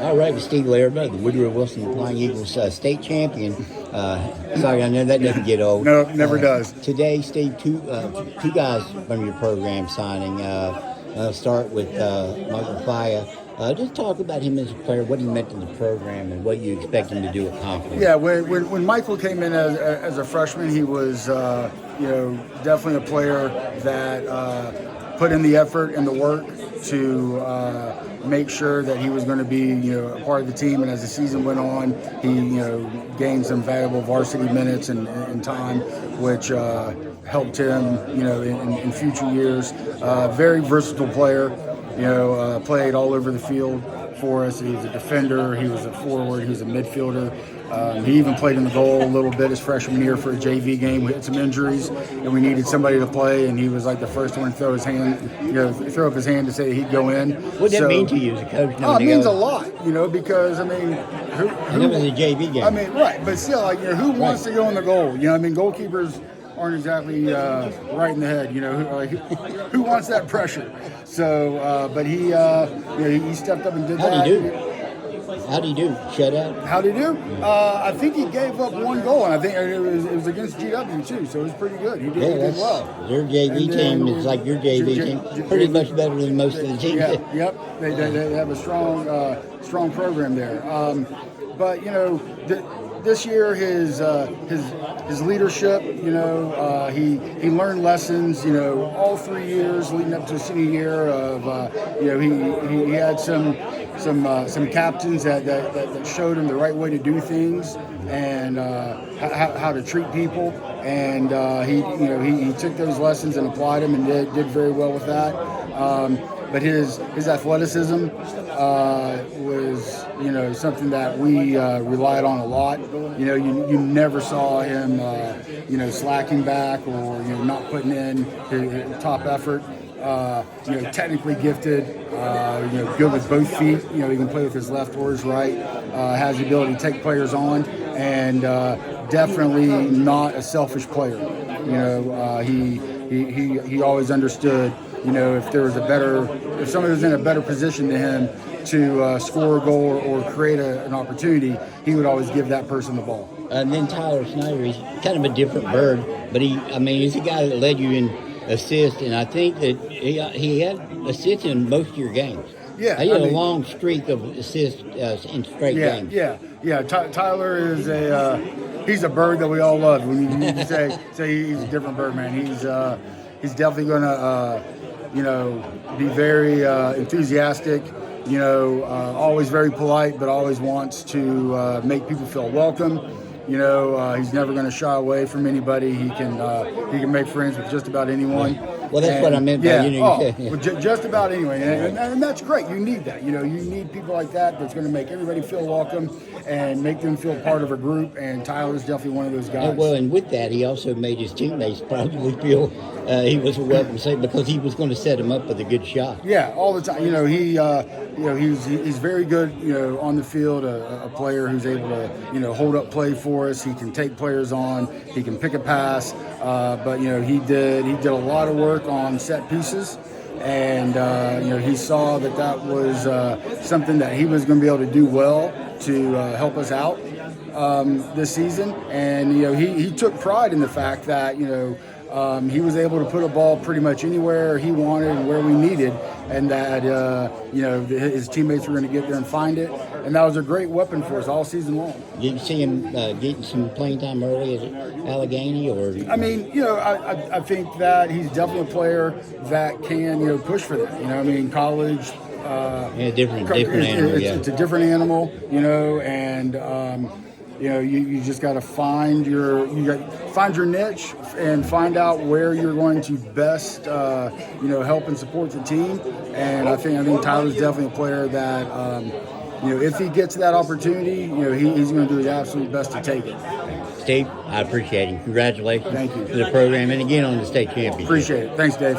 All right, with Steve Laraba, the Woodrow Wilson Flying Eagles state champion. Sorry, I know that doesn't get old. No, never does. Today, Steve, two guys from your program signing. I'll start with Michael Fayiah. Just talk about him as a player, what he meant to the program, and what you expect him to do at Concord. Yeah, when Michael came in as a freshman, he was definitely a player that put in the effort and the work to make sure that he was going to be a part of the team. And as the season went on, he gained some valuable varsity minutes and time, which helped him in future years. Very versatile player. Played all over the field for us. He was a defender, he was a forward, he was a midfielder. He even played in the goal a little bit his freshman year for a JV game. We had some injuries, and we needed somebody to play, and he was like the first one to throw up his hand to say he'd go in. What did that mean to you as a coach? It means a lot, because and it was a JV game. Right, but still, who wants to go in the goal? Goalkeepers aren't exactly right in the head. Who wants that pressure? So, but he stepped up and did that. How do you do? Shutout? How do you do? I think he gave up one goal, and I think it was against GW too, so it was pretty good. He did well. Their JV team is like your JV team, pretty much better than most of the teams. Yeah, yep. They have a strong program there. But this year his leadership, he learned lessons, all 3 years leading up to his senior year of, he had some captains that showed him the right way to do things and how to treat people, and he took those lessons and applied them and did very well with that. But his athleticism was something that we relied on a lot. You never saw him slacking back or not putting in his top effort. Technically gifted, good with both feet. He can play with his left or his right. Has the ability to take players on, and definitely not a selfish player. He always understood. If somebody was in a better position to him to score a goal or create an opportunity, he would always give that person the ball. And then Tyler Snyder, he's kind of a different bird, but he's a guy that led you in assists, and I think that he had assists in most of your games. Yeah, he had a long streak of assists in straight games. Yeah. Tyler is he's a bird that we all love. When you need to say he's a different bird, man. He's definitely going to be very enthusiastic. Always very polite, but always wants to make people feel welcome. He's never going to shy away from anybody. He can make friends with just about anyone. Well, that's what I meant by just about anyone, and that's great. You need that. You need people like that. That's going to make everybody feel welcome and make them feel part of a group. And Tyler's definitely one of those guys. Well, and with that, he also made his teammates probably feel he was a welcome safe because he was going to set him up with a good shot. Yeah, all the time. He's very good. On the field, a player who's able to hold up play for us. He can take players on. He can pick a pass. But he did a lot of work on set pieces, and he saw that was something that he was going to be able to do well to help us out this season. And he took pride in the fact that he was able to put a ball pretty much anywhere he wanted and where we needed, and that his teammates were going to get there and find it. And that was a great weapon for us all season long. Did you see him getting some playing time early at Allegany, or? I think that he's definitely a player that can push for that. College. Different animal. It's a different animal, and. You just got to find your niche and find out where you're going to best help and support the team. And I think Tyler's definitely a player that if he gets that opportunity, he's going to do his absolute best to take it. Steve, I appreciate it. Congratulations. Thank you. To the program, and again on the state championship. Appreciate it. Thanks, Dave.